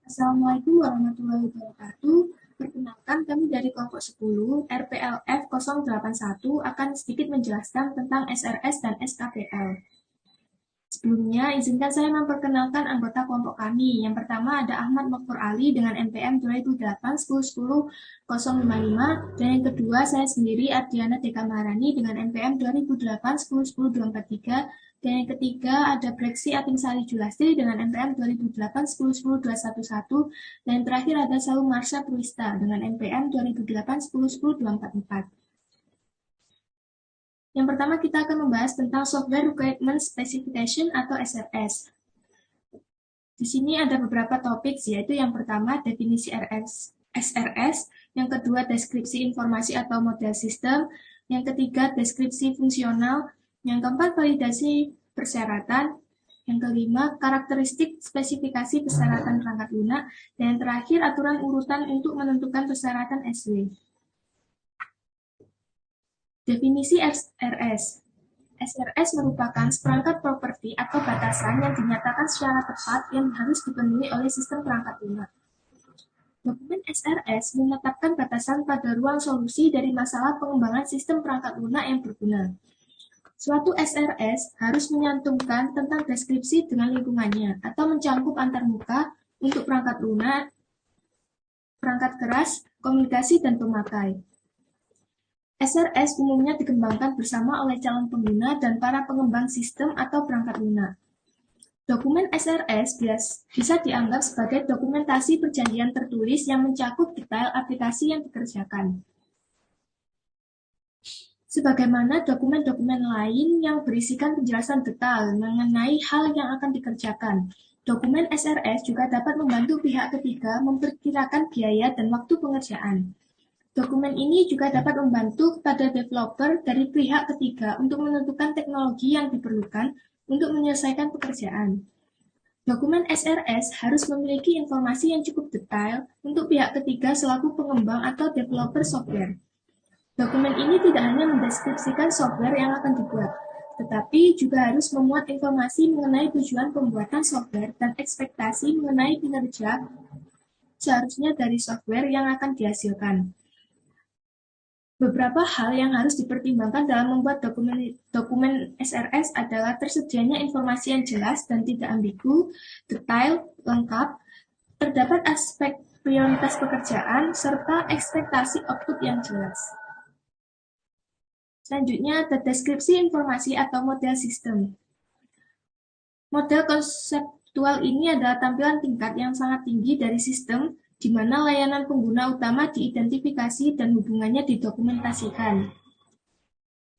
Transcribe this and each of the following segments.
Assalamualaikum warahmatullahi wabarakatuh. Perkenalkan, kami dari kelompok 10 RPLF 081 akan sedikit menjelaskan tentang SRS dan SKPL. Sebelumnya, izinkan saya memperkenalkan anggota kelompok kami. Yang pertama ada Ahmad Makfur Ali dengan NPM 2008-10-10-055, dan yang kedua saya sendiri Ardiana Deka Maharani dengan NPM 2008-10-10-243, dan yang ketiga ada Breksi Atingsari Julastri dengan NPM 2008-10-10-211, dan yang terakhir ada Saung Marsha Purwista dengan NPM 2008-10-10-244. Yang pertama kita akan membahas tentang Software Requirement Specification atau SRS. Di sini ada beberapa topik, yaitu yang pertama definisi SRS, yang kedua deskripsi informasi atau model sistem, yang ketiga deskripsi fungsional, yang keempat validasi persyaratan, yang kelima karakteristik spesifikasi persyaratan perangkat lunak, dan yang terakhir aturan urutan untuk menentukan persyaratan SW. Definisi SRS. SRS merupakan seperangkat properti atau batasan yang dinyatakan secara tepat yang harus dipenuhi oleh sistem perangkat lunak. Dokumen SRS menetapkan batasan pada ruang solusi dari masalah pengembangan sistem perangkat lunak yang berguna. Suatu SRS harus menyantumkan tentang deskripsi dengan lingkungannya atau mencangkup antarmuka untuk perangkat lunak, perangkat keras, komunikasi, dan pemakai. SRS umumnya dikembangkan bersama oleh calon pengguna dan para pengembang sistem atau perangkat lunak. Dokumen SRS bisa dianggap sebagai dokumentasi perjanjian tertulis yang mencakup detail aplikasi yang dikerjakan. Sebagaimana dokumen-dokumen lain yang berisikan penjelasan detail mengenai hal yang akan dikerjakan, dokumen SRS juga dapat membantu pihak ketiga memperkirakan biaya dan waktu pengerjaan. Dokumen ini juga dapat membantu kepada developer dari pihak ketiga untuk menentukan teknologi yang diperlukan untuk menyelesaikan pekerjaan. Dokumen SRS harus memiliki informasi yang cukup detail untuk pihak ketiga selaku pengembang atau developer software. Dokumen ini tidak hanya mendeskripsikan software yang akan dibuat, tetapi juga harus memuat informasi mengenai tujuan pembuatan software dan ekspektasi mengenai kinerja seharusnya dari software yang akan dihasilkan. Beberapa hal yang harus dipertimbangkan dalam membuat dokumen SRS adalah tersedianya informasi yang jelas dan tidak ambigu, detail, lengkap, terdapat aspek prioritas pekerjaan, serta ekspektasi output yang jelas. Selanjutnya ada deskripsi informasi atau model sistem. Model konseptual ini adalah tampilan tingkat yang sangat tinggi dari sistem di mana layanan pengguna utama diidentifikasi dan hubungannya didokumentasikan.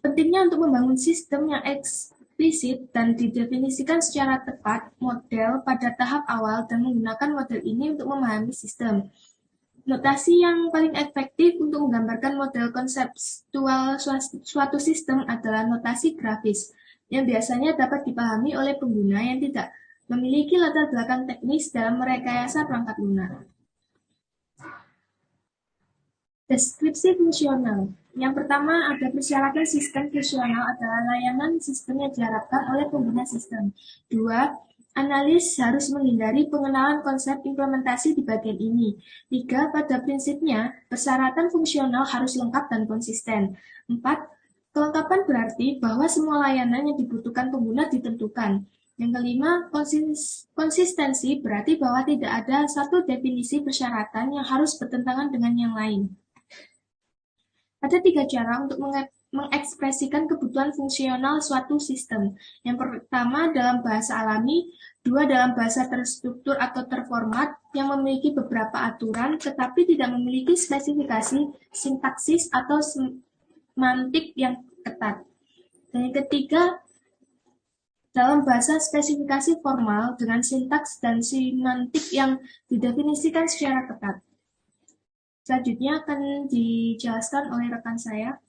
Pentingnya untuk membangun sistem yang eksplisit dan didefinisikan secara tepat model pada tahap awal dan menggunakan model ini untuk memahami sistem. Notasi yang paling efektif untuk menggambarkan model konseptual suatu sistem adalah notasi grafis, yang biasanya dapat dipahami oleh pengguna yang tidak memiliki latar belakang teknis dalam merekayasa perangkat lunak. Deskripsi fungsional. Yang pertama, ada persyaratan sistem fungsional adalah layanan sistem yang diharapkan oleh pengguna sistem. Dua, analis harus menghindari pengenalan konsep implementasi di bagian ini. Tiga, pada prinsipnya, persyaratan fungsional harus lengkap dan konsisten. Empat, kelengkapan berarti bahwa semua layanan yang dibutuhkan pengguna ditentukan. Yang kelima, konsistensi berarti bahwa tidak ada satu definisi persyaratan yang harus bertentangan dengan yang lain. Ada 3 cara untuk mengekspresikan kebutuhan fungsional suatu sistem. Yang pertama dalam bahasa alami, 2 dalam bahasa terstruktur atau terformat yang memiliki beberapa aturan tetapi tidak memiliki spesifikasi sintaksis atau semantik yang ketat. Dan yang ketiga, dalam bahasa spesifikasi formal dengan sintaks dan semantik yang didefinisikan secara ketat. Selanjutnya akan dijelaskan oleh rekan saya.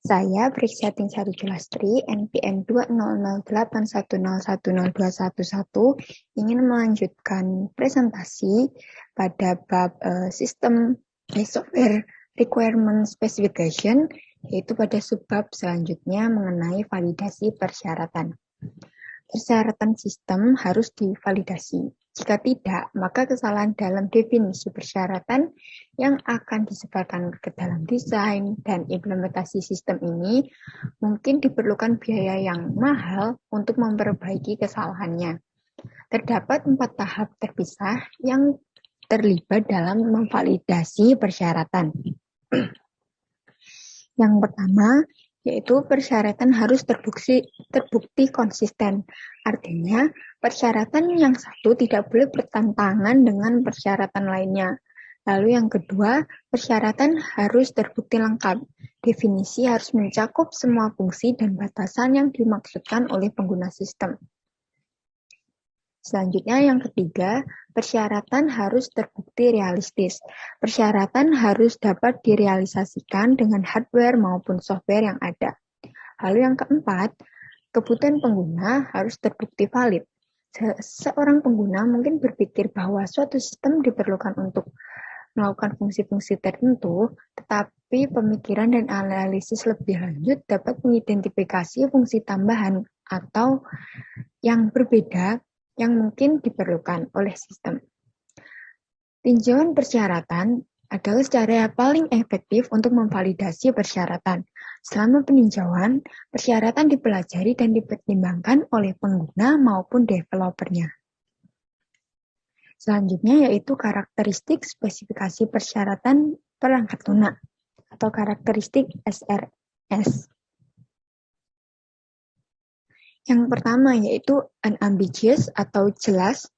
Saya Breksi Atingsari Julastri, NPM 20081010211, ingin melanjutkan presentasi pada bab sistem software requirement specification, yaitu pada subbab selanjutnya mengenai validasi persyaratan. Persyaratan sistem harus divalidasi. Jika tidak, maka kesalahan dalam definisi persyaratan yang akan disebarkan ke dalam desain dan implementasi sistem ini mungkin diperlukan biaya yang mahal untuk memperbaiki kesalahannya. Terdapat 4 tahap terpisah yang terlibat dalam memvalidasi persyaratan. Yang pertama, yaitu persyaratan harus terbukti konsisten. Artinya, persyaratan yang satu tidak boleh bertentangan dengan persyaratan lainnya. Lalu yang kedua, persyaratan harus terbukti lengkap. Definisi harus mencakup semua fungsi dan batasan yang dimaksudkan oleh pengguna sistem. Selanjutnya yang ketiga, persyaratan harus terbukti realistis. Persyaratan harus dapat direalisasikan dengan hardware maupun software yang ada. Lalu yang keempat, kebutuhan pengguna harus terbukti valid. Seorang pengguna mungkin berpikir bahwa suatu sistem diperlukan untuk melakukan fungsi-fungsi tertentu, tetapi pemikiran dan analisis lebih lanjut dapat mengidentifikasi fungsi tambahan atau yang berbeda yang mungkin diperlukan oleh sistem. Tinjauan persyaratan adalah cara yang paling efektif untuk memvalidasi persyaratan. Selama peninjauan, persyaratan dipelajari dan dipertimbangkan oleh pengguna maupun developernya. Selanjutnya yaitu karakteristik spesifikasi persyaratan perangkat lunak atau karakteristik SRS. Yang pertama yaitu unambiguous atau jelas.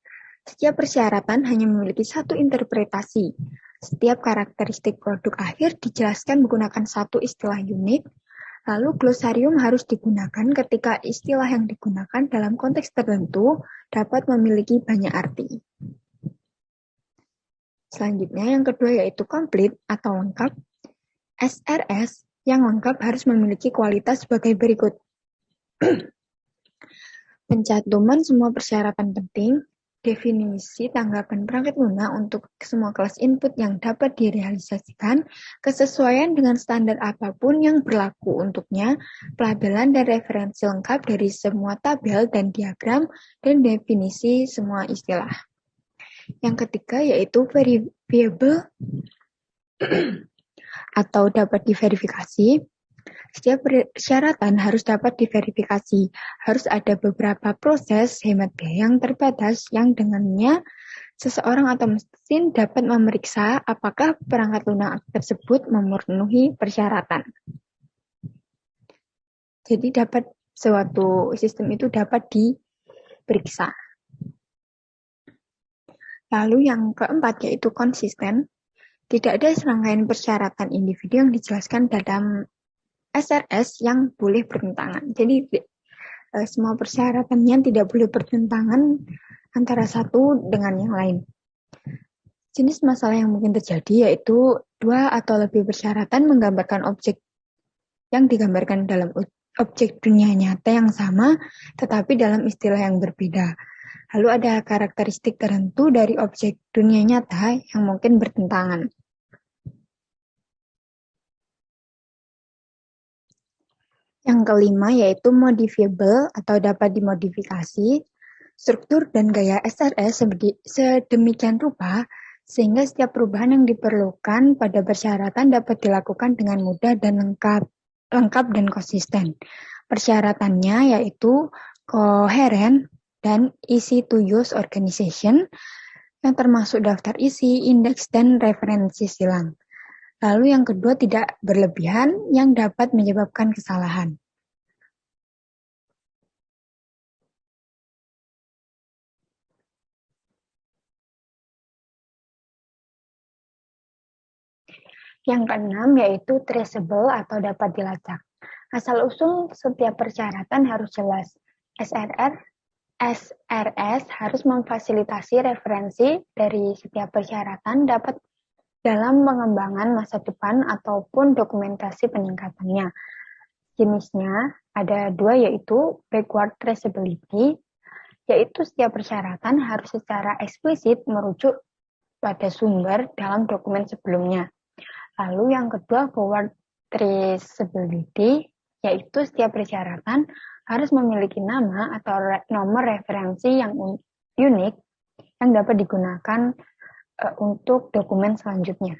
Setiap persyaratan hanya memiliki satu interpretasi. Setiap karakteristik produk akhir dijelaskan menggunakan satu istilah unik. Lalu glosarium harus digunakan ketika istilah yang digunakan dalam konteks tertentu dapat memiliki banyak arti. Selanjutnya yang kedua yaitu komplit atau lengkap. SRS yang lengkap harus memiliki kualitas sebagai berikut. Pencantuman semua persyaratan penting, definisi tanggapan perangkat lunak untuk semua kelas input yang dapat direalisasikan, kesesuaian dengan standar apapun yang berlaku untuknya, pelabelan dan referensi lengkap dari semua tabel dan diagram, dan definisi semua istilah. Yang ketiga yaitu verifiable atau dapat diverifikasi. Setiap persyaratan harus dapat diverifikasi. Harus ada beberapa proses hemat biaya yang terbatas yang dengannya seseorang atau mesin dapat memeriksa apakah perangkat lunak tersebut memenuhi persyaratan. Jadi suatu sistem itu dapat diperiksa. Lalu yang keempat yaitu konsisten. Tidak ada serangkaian persyaratan individu yang dijelaskan dalam SRS yang boleh bertentangan. Jadi semua persyaratannya tidak boleh bertentangan antara satu dengan yang lain. Jenis masalah yang mungkin terjadi yaitu dua atau lebih persyaratan menggambarkan objek yang digambarkan dalam objek dunia nyata yang sama, tetapi dalam istilah yang berbeda. Lalu ada karakteristik tertentu dari objek dunia nyata yang mungkin bertentangan. Yang kelima yaitu modifiable atau dapat dimodifikasi. Struktur dan gaya SRS sedemikian rupa sehingga setiap perubahan yang diperlukan pada persyaratan dapat dilakukan dengan mudah dan lengkap dan konsisten. Persyaratannya yaitu koheren dan easy to use organization yang termasuk daftar isi, indeks, dan referensi silang. Lalu yang kedua tidak berlebihan yang dapat menyebabkan kesalahan. Yang keenam yaitu traceable atau dapat dilacak. Asal-usul setiap persyaratan harus jelas. SRS harus memfasilitasi referensi dari setiap persyaratan dapat dalam pengembangan masa depan ataupun dokumentasi peningkatannya. Jenisnya ada dua yaitu backward traceability, yaitu setiap persyaratan harus secara eksplisit merujuk pada sumber dalam dokumen sebelumnya. Lalu yang kedua forward traceability, yaitu setiap persyaratan harus memiliki nama atau nomor referensi yang unik yang dapat digunakan untuk dokumen selanjutnya.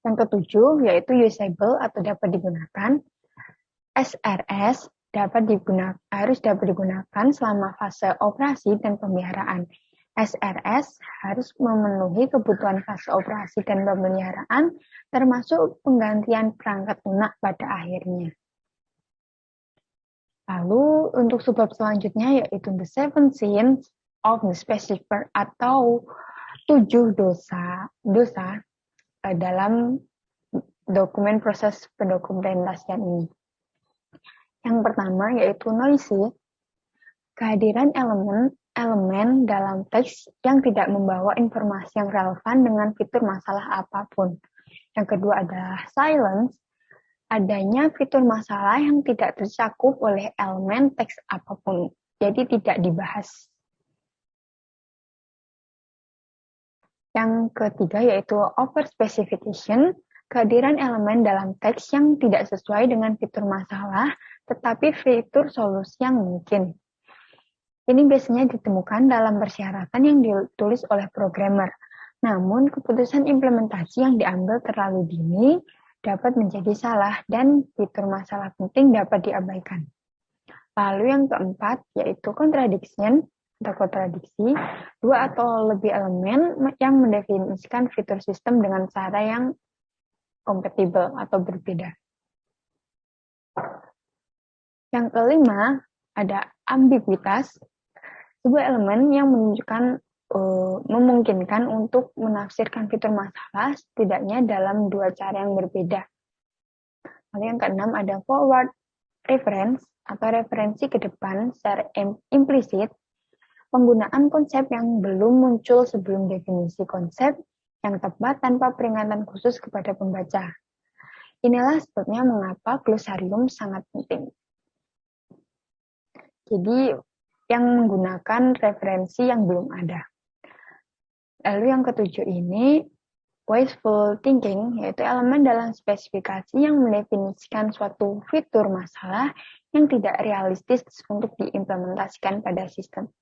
Yang ketujuh yaitu usable atau dapat digunakan. SRS harus dapat digunakan selama fase operasi dan pemeliharaan. SRS harus memenuhi kebutuhan fase operasi dan pemeliharaan, termasuk penggantian perangkat lunak pada akhirnya. Lalu untuk subbab selanjutnya yaitu the seven sins of the specifier atau 7 dosa dalam dokumen proses pendokumentasian ini. Yang pertama yaitu noisy, kehadiran elemen dalam teks yang tidak membawa informasi yang relevan dengan fitur masalah apapun. Yang kedua adalah silence, adanya fitur masalah yang tidak tercakup oleh elemen teks apapun, jadi tidak dibahas. Yang ketiga yaitu overspecification, kehadiran elemen dalam teks yang tidak sesuai dengan fitur masalah, tetapi fitur solusi yang mungkin. Ini biasanya ditemukan dalam persyaratan yang ditulis oleh programmer. Namun, keputusan implementasi yang diambil terlalu dini dapat menjadi salah dan fitur masalah penting dapat diabaikan. Lalu yang keempat yaitu contradiction atau kontradiksi, dua atau lebih elemen yang mendefinisikan fitur sistem dengan cara yang kompatibel atau berbeda. Yang kelima ada ambiguitas, sebuah elemen yang memungkinkan untuk menafsirkan fitur masalah setidaknya dalam dua cara yang berbeda. Lalu yang keenam ada forward reference atau referensi ke depan secara implisit, penggunaan konsep yang belum muncul sebelum definisi konsep yang tepat tanpa peringatan khusus kepada pembaca. Inilah sebabnya mengapa glosarium sangat penting. Jadi, yang menggunakan referensi yang belum ada. Lalu yang ketujuh ini, wasteful thinking, yaitu elemen dalam spesifikasi yang mendefinisikan suatu fitur masalah yang tidak realistis untuk diimplementasikan pada sistem.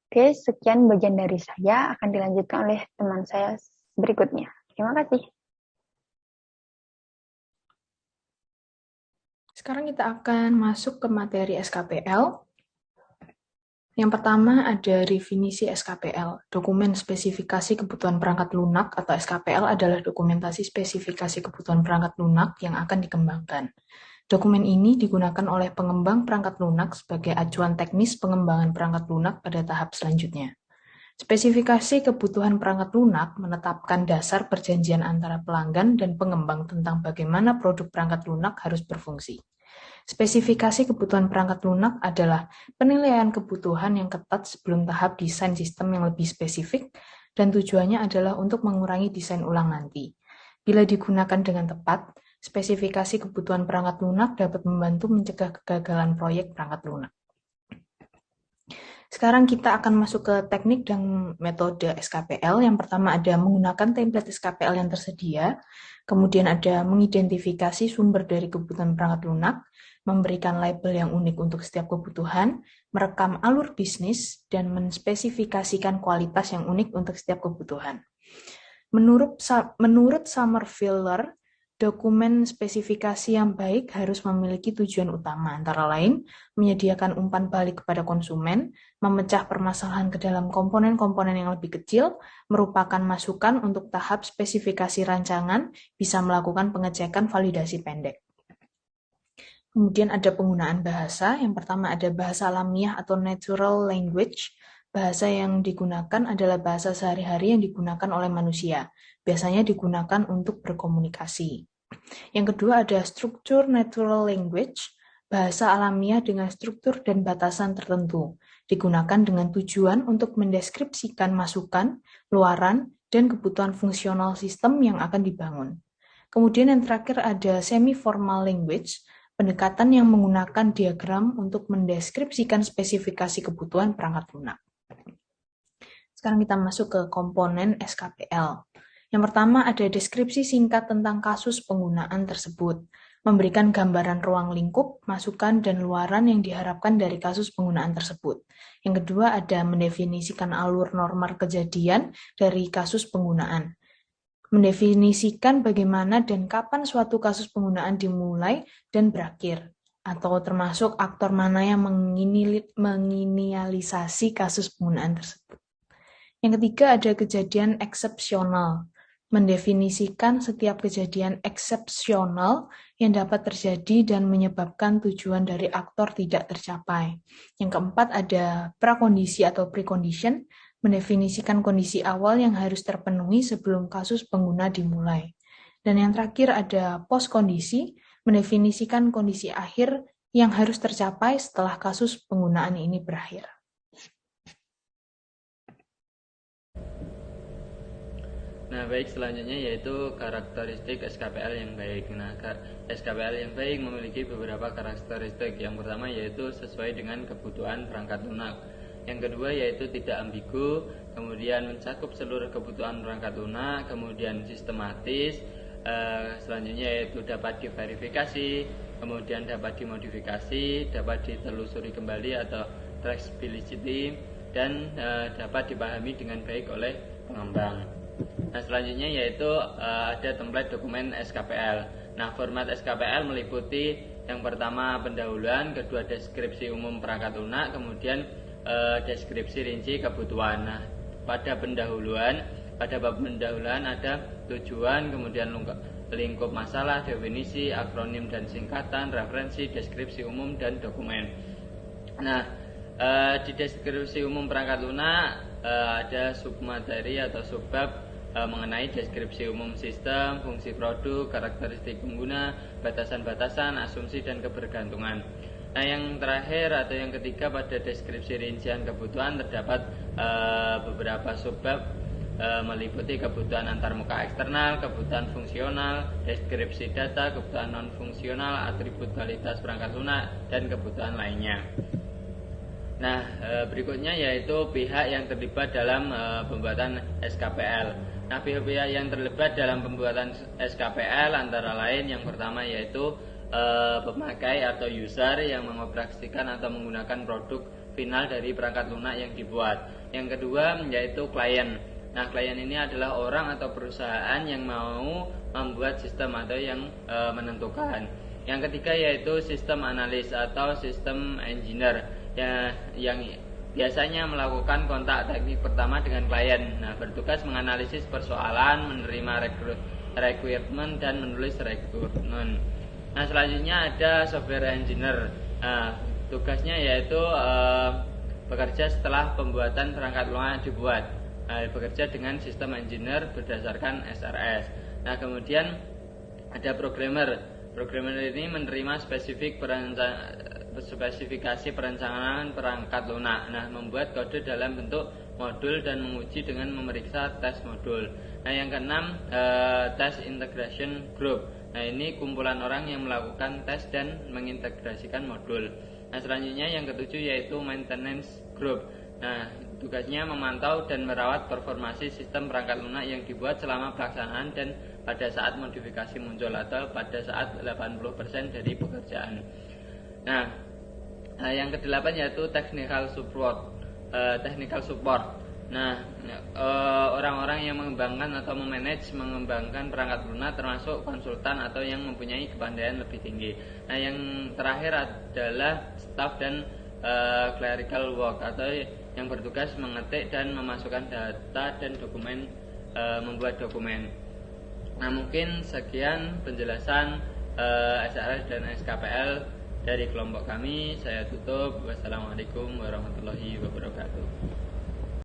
Oke, sekian bagian dari saya, akan dilanjutkan oleh teman saya berikutnya. Terima kasih. Sekarang kita akan masuk ke materi SKPL. Yang pertama ada definisi SKPL. Dokumen spesifikasi kebutuhan perangkat lunak atau SKPL adalah dokumentasi spesifikasi kebutuhan perangkat lunak yang akan dikembangkan. Dokumen ini digunakan oleh pengembang perangkat lunak sebagai acuan teknis pengembangan perangkat lunak pada tahap selanjutnya. Spesifikasi kebutuhan perangkat lunak menetapkan dasar perjanjian antara pelanggan dan pengembang tentang bagaimana produk perangkat lunak harus berfungsi. Spesifikasi kebutuhan perangkat lunak adalah penilaian kebutuhan yang ketat sebelum tahap desain sistem yang lebih spesifik, dan tujuannya adalah untuk mengurangi desain ulang nanti. Bila digunakan dengan tepat, spesifikasi kebutuhan perangkat lunak dapat membantu mencegah kegagalan proyek perangkat lunak. Sekarang kita akan masuk ke teknik dan metode SKPL. Yang pertama ada menggunakan template SKPL yang tersedia, kemudian ada mengidentifikasi sumber dari kebutuhan perangkat lunak, memberikan label yang unik untuk setiap kebutuhan, merekam alur bisnis, dan menspesifikasikan kualitas yang unik untuk setiap kebutuhan. Menurut Summerviller, dokumen spesifikasi yang baik harus memiliki tujuan utama, antara lain menyediakan umpan balik kepada konsumen, memecah permasalahan ke dalam komponen-komponen yang lebih kecil, merupakan masukan untuk tahap spesifikasi rancangan, bisa melakukan pengecekan validasi pendek. Kemudian ada penggunaan bahasa. Yang pertama ada bahasa alamiah atau natural language. Bahasa yang digunakan adalah bahasa sehari-hari yang digunakan oleh manusia. Biasanya digunakan untuk berkomunikasi. Yang kedua ada struktur natural language. Bahasa alamiah dengan struktur dan batasan tertentu. Digunakan dengan tujuan untuk mendeskripsikan masukan, luaran, dan kebutuhan fungsional sistem yang akan dibangun. Kemudian yang terakhir ada semi-formal language. Pendekatan yang menggunakan diagram untuk mendeskripsikan spesifikasi kebutuhan perangkat lunak. Sekarang kita masuk ke komponen SKPL. Yang pertama ada deskripsi singkat tentang kasus penggunaan tersebut. memberikan gambaran ruang lingkup, masukan, dan luaran yang diharapkan dari kasus penggunaan tersebut. Yang kedua ada mendefinisikan alur normal kejadian dari kasus penggunaan. Mendefinisikan bagaimana dan kapan suatu kasus penggunaan dimulai dan berakhir, atau termasuk aktor mana yang menginisialisasi kasus penggunaan tersebut. Yang ketiga ada kejadian eksepsional. Mendefinisikan setiap kejadian eksepsional yang dapat terjadi dan menyebabkan tujuan dari aktor tidak tercapai. Yang keempat ada prakondisi atau precondition, mendefinisikan kondisi awal yang harus terpenuhi sebelum kasus pengguna dimulai. Dan yang terakhir ada postkondisi, mendefinisikan kondisi akhir yang harus tercapai setelah kasus penggunaan ini berakhir. Nah, baik, selanjutnya yaitu karakteristik SKPL yang baik. Nah, SKPL yang baik memiliki beberapa karakteristik. Yang pertama yaitu sesuai dengan kebutuhan perangkat lunak. Yang kedua yaitu tidak ambigu, kemudian mencakup seluruh kebutuhan perangkat lunak, kemudian sistematis, selanjutnya yaitu dapat diverifikasi, kemudian dapat dimodifikasi, dapat ditelusuri kembali atau traceability, dan dapat dipahami dengan baik oleh pengembang. Nah, selanjutnya yaitu ada template dokumen SKPL. Nah, format SKPL meliputi yang pertama pendahuluan, kedua deskripsi umum perangkat lunak, kemudian deskripsi rinci kebutuhan. Nah, pada bab pendahuluan ada tujuan, kemudian lingkup masalah, definisi, akronim dan singkatan, referensi, deskripsi umum, dan dokumen. Nah, di deskripsi umum perangkat lunak ada submateri atau subbab mengenai deskripsi umum sistem, fungsi produk, karakteristik pengguna, batasan-batasan, asumsi, dan kebergantungan. Nah, yang terakhir atau yang ketiga pada deskripsi rincian kebutuhan terdapat beberapa subbab meliputi kebutuhan antarmuka eksternal, kebutuhan fungsional, deskripsi data, kebutuhan non-fungsional, atribut kualitas perangkat lunak, dan kebutuhan lainnya. Nah, berikutnya yaitu pihak yang terlibat dalam pembuatan SKPL. Nah, pihak-pihak yang terlibat dalam pembuatan SKPL antara lain yang pertama yaitu pemakai atau user yang mengoperasikan atau menggunakan produk final dari perangkat lunak yang dibuat. Yang kedua yaitu klien. Nah, klien ini adalah orang atau perusahaan yang mau membuat sistem atau yang menentukan. Yang ketiga yaitu sistem analis atau sistem engineer yang biasanya melakukan kontak teknik pertama dengan klien. Nah, bertugas menganalisis persoalan, menerima requirement, dan menulis requirement. Nah, selanjutnya ada software engineer. Nah, tugasnya yaitu bekerja setelah pembuatan perangkat lunak dibuat. Bekerja dengan sistem engineer berdasarkan SRS. Nah, kemudian ada programmer. Programmer ini menerima spesifikasi perencanaan perangkat lunak. Nah, membuat kode dalam bentuk modul dan menguji dengan memeriksa tes modul. Nah, yang keenam test integration group. Nah, ini kumpulan orang yang melakukan tes dan mengintegrasikan modul. Nah, selanjutnya yang ketujuh yaitu maintenance group. Nah, tugasnya memantau dan merawat performasi sistem perangkat lunak yang dibuat selama pelaksanaan dan pada saat modifikasi muncul atau pada saat 80% dari pekerjaan. Nah, yang kedelapan yaitu technical support. Nah, orang-orang yang mengembangkan atau mengembangkan perangkat lunak termasuk konsultan atau yang mempunyai kepandaian lebih tinggi. Nah, yang terakhir adalah staff dan clerical work atau yang bertugas mengetik dan memasukkan data dan dokumen, membuat dokumen. Nah, mungkin sekian penjelasan SRS dan SKPL dari kelompok kami. Saya tutup. Wassalamualaikum warahmatullahi wabarakatuh.